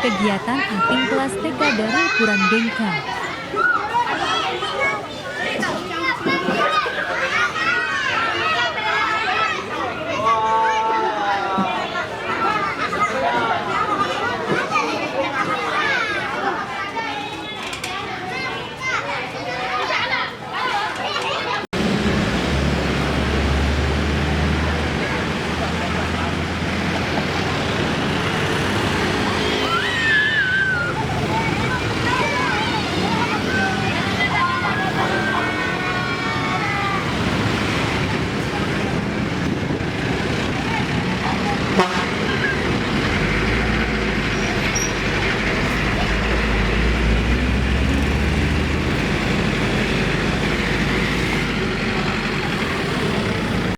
Kegiatan Ating kelas TK Darul Quran Bengkang.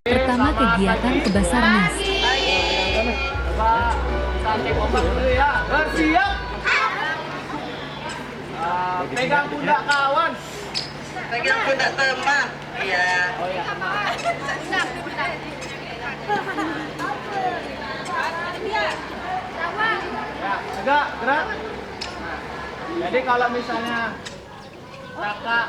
Pertama kegiatan ke Basarnas. Tarik ombak dulu ya. Bersiap. Pegang pundak kawan. Pegang pundak teman. Iya. Oh ya, ya, tegak, gerak. Jadi kalau misalnya kakak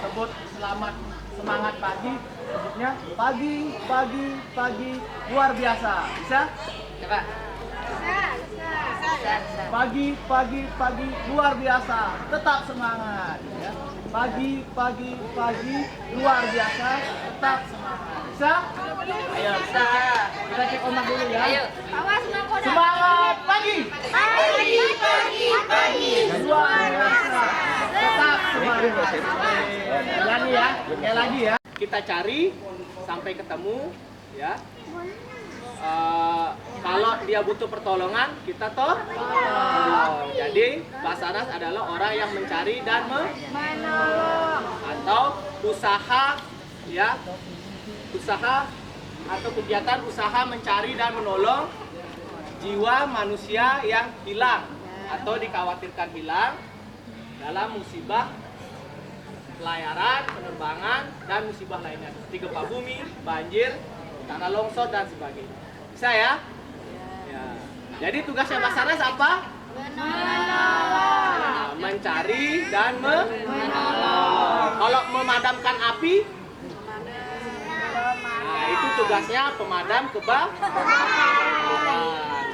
sebut selamat semangat pagi, sebutnya pagi, pagi, pagi, luar biasa. Bisa? Coba. Pagi, pagi, pagi, luar biasa. Tetap semangat. Ya. Pagi, pagi, pagi, luar biasa. Tetap semangat. Bisa? Ayo, Bisa. kita cek ombak dulu ya. Ayo. Semangat pagi. Pagi, pagi, pagi. Luar biasa. Tetap semangat. Lagi ya. Sekali lagi ya. Kita cari sampai ketemu ya. Kalau dia butuh pertolongan, kita tolong. Jadi Basarnas adalah orang yang mencari dan menolong, atau usaha ya, usaha atau kegiatan usaha mencari dan menolong jiwa manusia yang hilang atau dikhawatirkan hilang dalam musibah pelayaran, penerbangan, dan musibah lainnya seperti gempa bumi, banjir, tanah longsor, dan sebagainya. Bisa ya? Ya. Jadi tugasnya Basarnas apa? Menolong. Mencari dan menolong. Kalau memadamkan api, nah itu tugasnya pemadam kebakaran.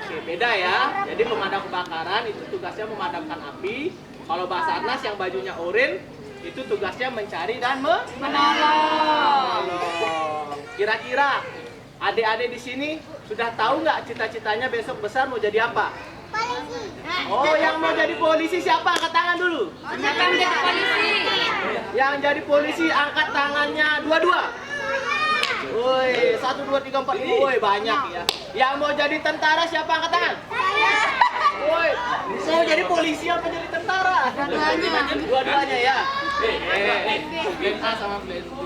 Oke, beda ya. Jadi pemadam kebakaran itu tugasnya memadamkan api. Kalau Basarnas yang bajunya oranye itu tugasnya mencari dan menolong. Kira-kira adik-adik di sini sudah tahu nggak cita-citanya besok besar mau jadi apa? Polisi. Oh, yang mau jadi polisi siapa? Angkat tangan dulu. Siapa yang jadi polisi? Yang jadi polisi angkat tangannya dua-dua. Woi, 1, 2, 3, 4, 5. Woi, banyak ya. Yang mau jadi tentara siapa angkat tangan? Woi, mau jadi polisi apa jadi tentara? Dua-duanya ya. Plan A sama plan B.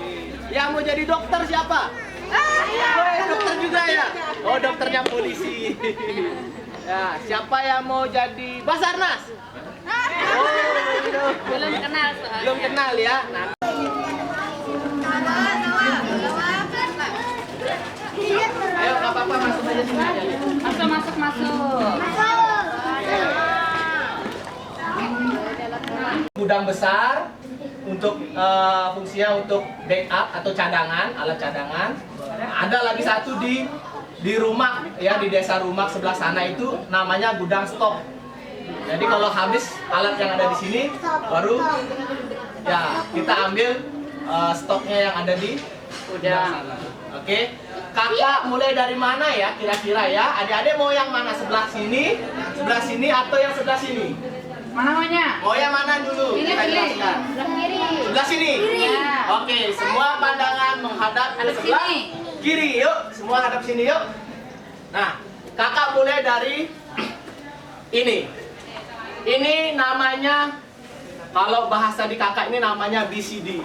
Yang mau jadi dokter siapa? Woi, dokter juga ya. Oh, dokternya polisi. Ya, siapa yang mau jadi Basarnas? Oh, Belum kenal soalnya. belum kenal ya. Nah, ayo nggak apa-apa masuk aja sini aja. Masuk. Gudang besar untuk fungsinya untuk backup atau cadangan, alat cadangan. Ada lagi satu di rumah ya, di desa rumah sebelah sana itu namanya gudang stok. Jadi kalau habis alat yang ada di sini baru ya kita ambil stoknya yang ada di gudang sana. Oke. Kakak mulai dari mana ya kira-kira ya? Adik-adik mau yang mana? Sebelah sini atau yang sebelah sini? Mana maunya? Mau yang mana dulu? Kita jelaskan. Sebelah sini. Ya. Oke, semua pandangan menghadap ke Hadap sebelah sini. kiri. Yuk, semua hadap sini yuk. Nah, kakak mulai dari ini. Ini namanya, kalau bahasa di kakak ini namanya BCD.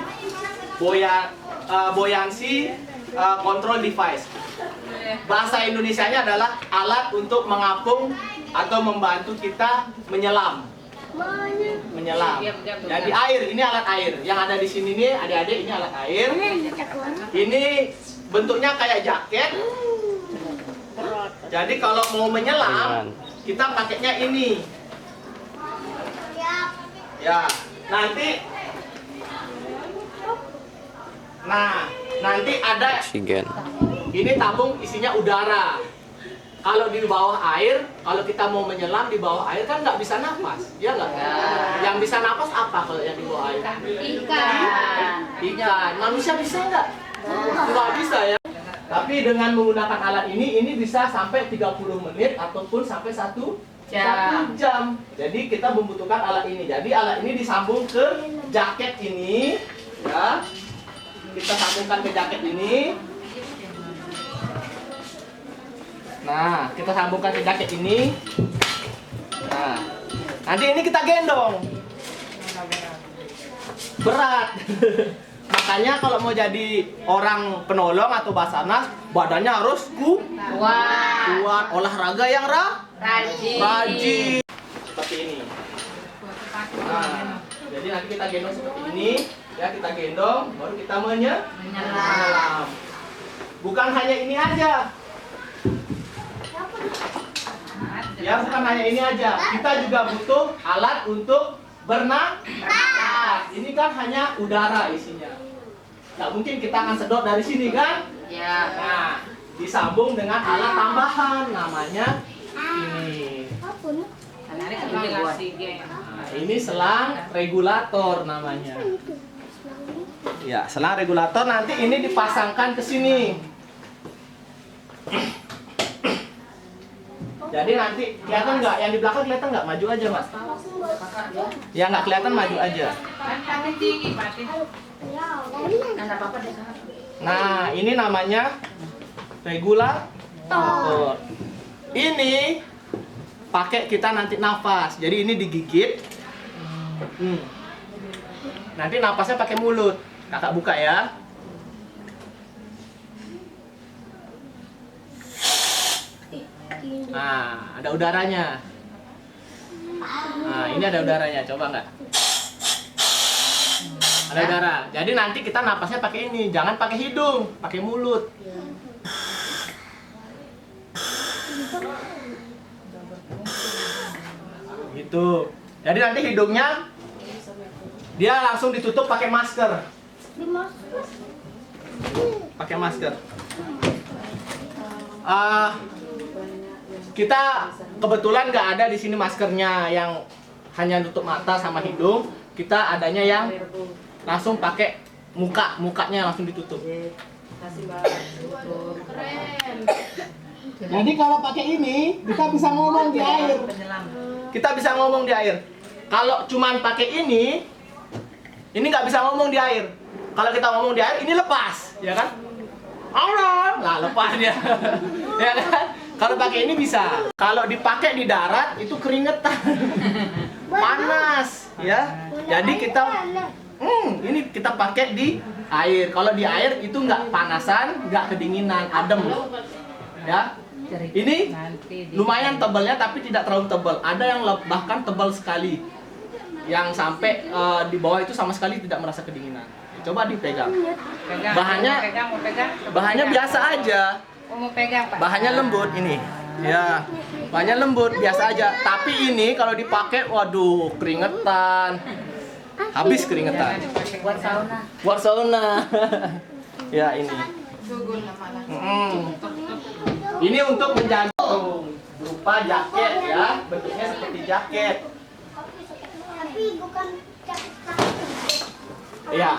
Buoyancy Control Device. Bahasa Indonesianya adalah alat untuk mengapung atau membantu kita menyelam. Jadi air, ini alat air. Yang ada di sini nih, adik-adik, ini alat air. Ini bentuknya kayak jaket. Jadi kalau mau menyelam, kita pakainya ini. Ya, nanti ada Oksigen. ini tabung isinya udara. Kalau di bawah air, kalau kita mau menyelam di bawah air kan nggak bisa nafas, ya nggak? Yang bisa nafas apa kalau yang di bawah air? Ikan. Manusia bisa nggak? Nggak bisa ya. Tapi dengan menggunakan alat ini bisa sampai 30 menit ataupun sampai 1 jam. Jadi kita membutuhkan alat ini. Jadi alat ini disambung ke jaket ini, ya. Kita sambungkan ke jaket ini. Nah, kita sambungkan ke jaket ini. Nah, nanti ini kita gendong. Berat. Makanya kalau mau jadi orang penolong atau basarnas, badannya harus kuat, olahraga yang rajin. Seperti ini. Nah, jadi nanti kita gendong seperti ini, ya kita gendong, baru kita menyelam. Bukan hanya ini aja. Ya, bukan hanya ini aja. Kita juga butuh alat untuk berenang. Ini kan hanya udara isinya. Nggak mungkin kita akan sedot dari sini kan? Ya. Nah, disambung dengan alat tambahan namanya ini. Nah, ini selang regulator namanya. Ya, selang regulator nanti ini dipasangkan ke sini. Jadi nanti kelihatan nggak? Yang di belakang kelihatan nggak? Maju aja, Mas. Ya nggak kelihatan, maju aja. Nah, ini namanya regulator. Ini pakai kita nanti nafas. Jadi ini digigit. Nanti nafasnya pakai mulut. Kakak buka ya. Nah, ada udaranya. Nah, ini ada udaranya. Coba nggak? Ada udara. Jadi nanti kita napasnya pakai ini. Jangan pakai hidung, pakai mulut. Gitu. Jadi nanti hidungnya dia langsung ditutup pakai masker. Pakai masker. Kita kebetulan nggak ada di sini maskernya yang hanya tutup mata sama hidung. Kita adanya yang langsung pakai mukanya langsung ditutup. Jadi kalau pakai ini kita bisa ngomong di air. Kita bisa ngomong di air. Kalau cuman pakai ini nggak bisa ngomong di air. Kalau kita ngomong di air, ini lepas, ya kan? Allah, lah lepas dia, ya kan? Kalau pakai ini bisa. Kalau dipakai di darat itu keringetan, panas, ya. Jadi kita, ini kita pakai di air. Kalau di air itu nggak panasan, nggak kedinginan, adem, ya. Ini lumayan tebalnya tapi tidak terlalu tebal. Ada yang bahkan tebal sekali, yang sampai di bawah itu sama sekali tidak merasa kedinginan. Coba dipegang. Bahannya biasa aja. Mau pegang, Pak? Bahannya lembut ini. Ya, bahannya lembut biasa aja. Tapi ini kalau dipakai, waduh, keringetan. Habis keringetan. Buat sauna. Buat sauna. Ya ini. Ini untuk menjaga berupa jaket ya, bentuknya seperti jaket. Tapi bukan jaket. Ya.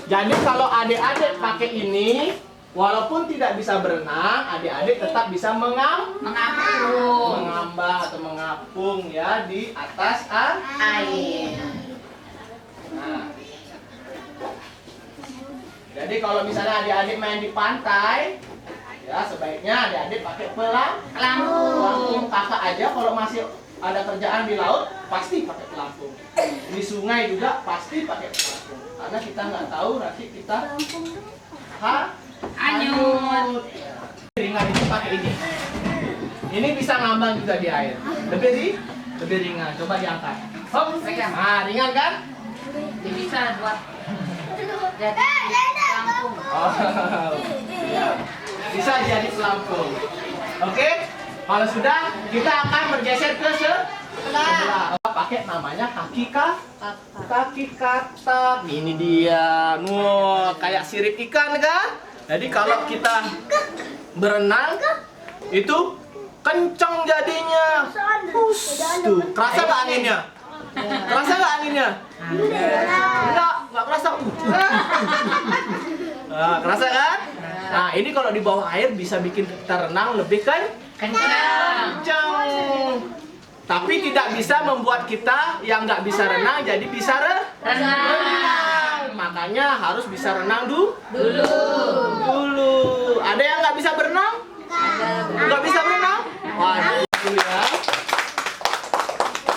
Jadi kalau adik-adik pakai ini, walaupun tidak bisa berenang, adik-adik tetap bisa mengambang atau mengapung ya di atas air. Nah. Jadi kalau misalnya adik-adik main di pantai, ya sebaiknya adik-adik pakai pelampung. Kakak aja kalau masih ada kerjaan di laut pasti pakai pelampung. Di sungai juga pasti pakai pelampung. Karena kita nggak tahu nanti kita hanyut. Ringan ini pakai ini. Ini bisa ngambang juga di air. Lebih ringan. Coba diangkat. Hop. Nah, ringan kan? Bisa buat jadi pelampung. Oh, ya. Bisa jadi pelampung. Oke? Kalau sudah, kita akan bergeser ke sebelah. Pakai namanya kaki katak. Ini dia. Wah, kayak sirip ikan kan? Jadi kalau kita berenang itu kencang jadinya. Tuh, kerasa nggak anginnya? Kerasa nggak anginnya? Nggak kerasa. Nah, kerasa kan? Nah, ini kalau di bawah air bisa bikin kita renang lebih kencang. Tapi tidak bisa membuat kita yang nggak bisa renang jadi bisa renang. Makanya harus bisa renang dulu. Ada yang nggak bisa berenang? Nggak bisa berenang? Waduh ya.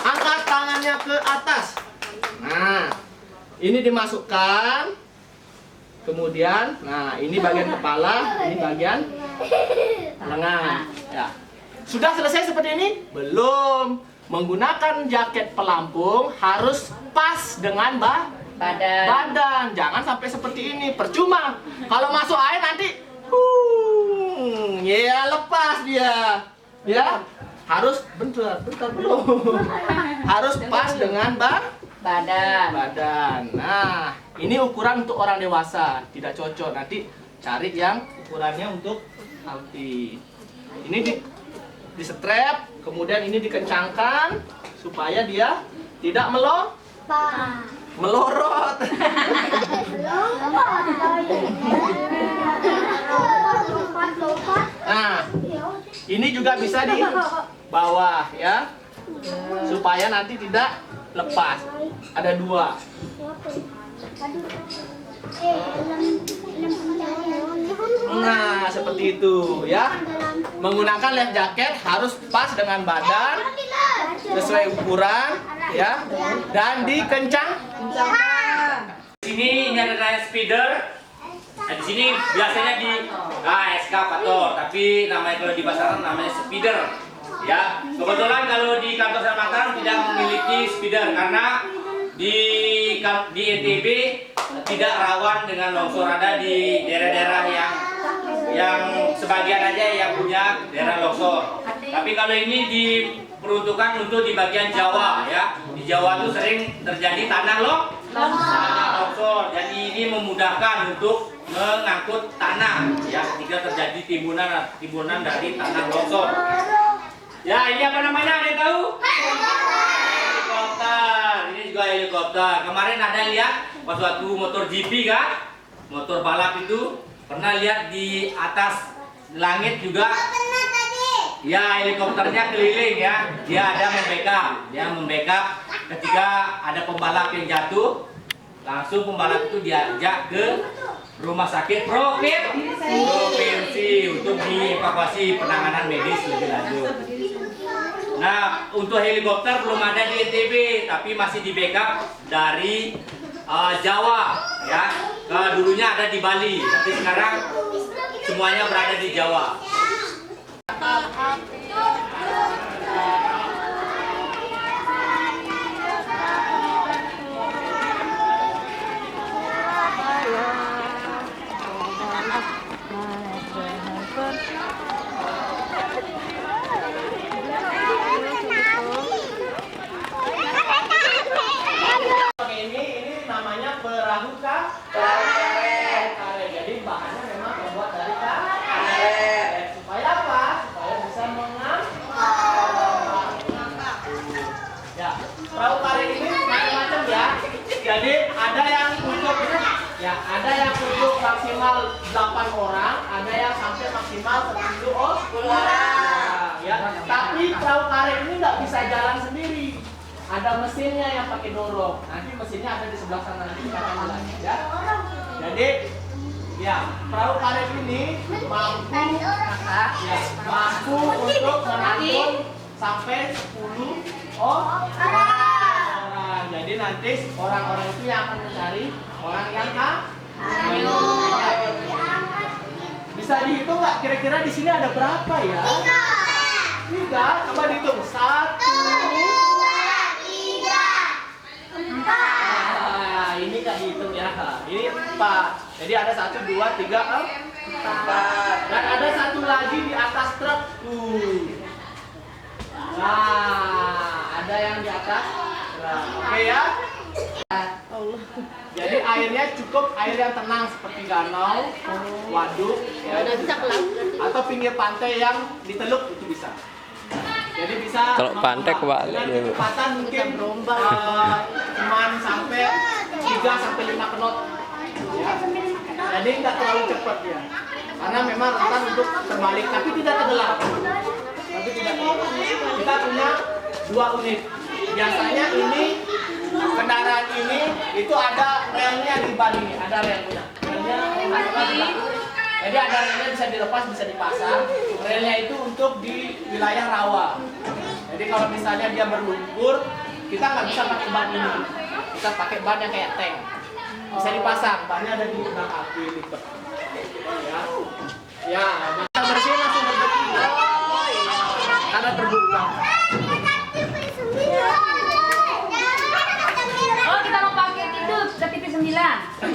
Angkat tangannya ke atas. Nah, ini dimasukkan. Kemudian, nah ini bagian kepala, ini bagian lengan. Ya. Sudah selesai seperti ini? Belum. Menggunakan jaket pelampung harus pas dengan badan. Jangan sampai seperti ini. Percuma. Kalau masuk air nanti, ya lepas dia. Ya, harus bentar belum. Harus pas dengan badan. Nah, ini ukuran untuk orang dewasa, tidak cocok. Nanti cari yang ukurannya untuk healthy. Ini di strap, kemudian ini dikencangkan supaya dia tidak melorot. Nah, ini juga bisa di bawah ya, supaya nanti tidak lepas. Ada 2. Nah, seperti itu ya. Menggunakan life jacket harus pas dengan badan, sesuai ukuran ya, dan dikencangkan. Ini ada speeder. Nah, di sini biasanya di eskavator, tapi namanya kalau di pasaran namanya speeder. Ya, kebetulan kalau di kantor saya Mataram tidak memiliki speeder karena di NTB tidak rawan dengan longsor. Ada di daerah-daerah yang sebagian aja yang punya daerah longsor. Tapi kalau ini diperuntukkan untuk di bagian Jawa ya. Di Jawa itu sering terjadi tanah longsor. Jadi ini memudahkan untuk mengangkut tanah ya ketika terjadi timbunan dari tanah longsor. Ya, ini apa namanya? Ada yang tahu? Helikopter. Ini juga helikopter. Kemarin ada lihat pas waktu motor GP kan? Motor balap itu pernah lihat di atas langit juga. Ya, helikopternya keliling ya. Dia ada membackup ketika ada pembalap yang jatuh. Langsung pembalap itu diajak ke rumah sakit provinsi untuk dievakuasi penanganan medis lebih lanjut. Nah, untuk helikopter belum ada di NTB, tapi masih di backup dari Jawa ya. Dulunya ada di Bali, tapi sekarang semuanya berada di Jawa. Ini namanya perahu karet. Jadi bahannya memang terbuat dari karet. Supaya apa? Supaya bisa mengangkut. Ya, perahu karet ini macam-macam ya. Jadi ada yang untuk maksimal 8 orang, ada yang sampai maksimal 10 orang. Ya, tapi perahu karet ini nggak bisa jalan sendiri. Ada mesinnya yang pakai dorong. Nanti mesinnya ada di sebelah sana, nanti kita akan jelaskan ya. Jadi ya, perahu karet ini mampu untuk mengangkut sampai 10 orang. Jadi nanti orang-orang itu yang akan mencari orang yang bisa dihitung nggak? Kira-kira di sini ada berapa ya? 3. Coba dihitung. 1, 2, 3, 4. Ini nggak dihitung ya. Ini 4. Jadi ada 1, 2, 3, 4. Dan ada satu lagi di atas truk. Nah, ada yang di atas. Nah, oke ya. Jadi airnya cukup air yang tenang seperti danau, waduk, ya, atau pinggir pantai yang di teluk itu bisa. Jadi bisa Kalau pantai kebalik dengan ya, Bu. kecepatan mungkin cuman sampai 3 sampai 5 knot. Ya. Jadi nggak terlalu cepat ya. Karena memang rentan untuk terbalik, tapi tidak tenggelam. Kita punya 2 unit. Biasanya ini kendaraan ini itu ada relnya di ban ini, ada relnya. Jadi ada relnya bisa dilepas, bisa dipasang. Relnya itu untuk di wilayah rawa. Jadi kalau misalnya dia berlumpur, kita nggak bisa pakai ban ini. Kita pakai ban yang kayak tank. Bisa dipasang, bannya ada di belakang lipat. Ya, bisa bersihin langsung berdetik. Karena terbuka. Oh, kita mau pakai itu TV 9.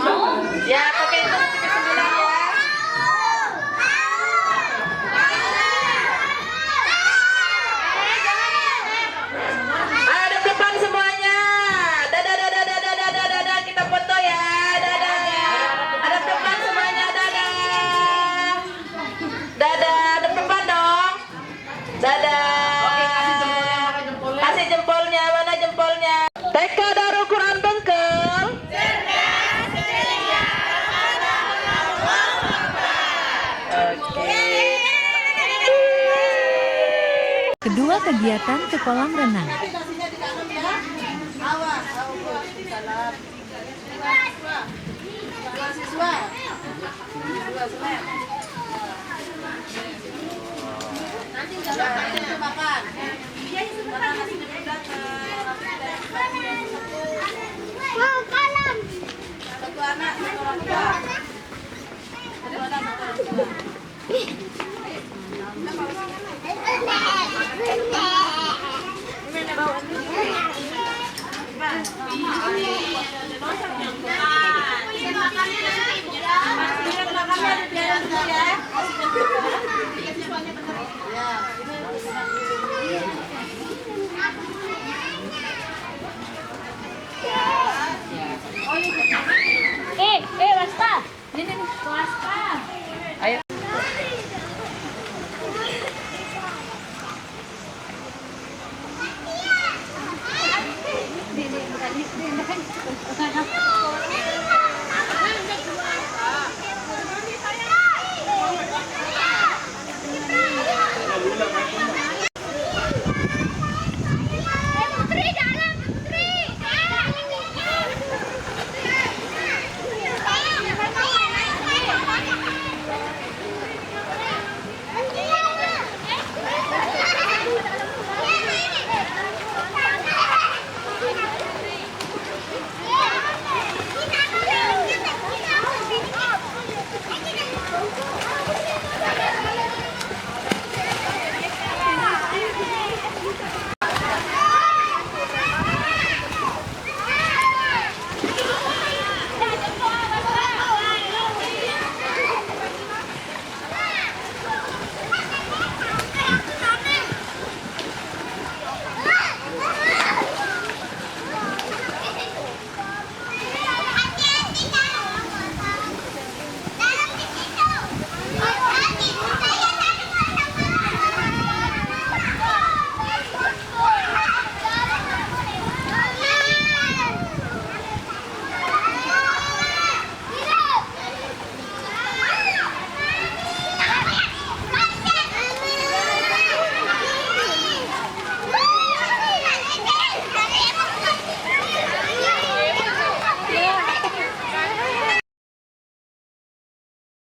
Mau? Ya, pakai itu TV 9 ya. Ada depan semuanya. Dadah, dadah, dadah, dadah, dadah, dadah. Kita foto ya. Dadah. Ada depan semuanya. Dadah. Dadah. Ada depan dong. Dadah. Oke, kasih jempolnya, mana jempolnya? Kasih jempolnya. Mana jempolnya? TK Darul Quran Bengkel. Kedua kegiatan ke kolam renang. Mau kalam.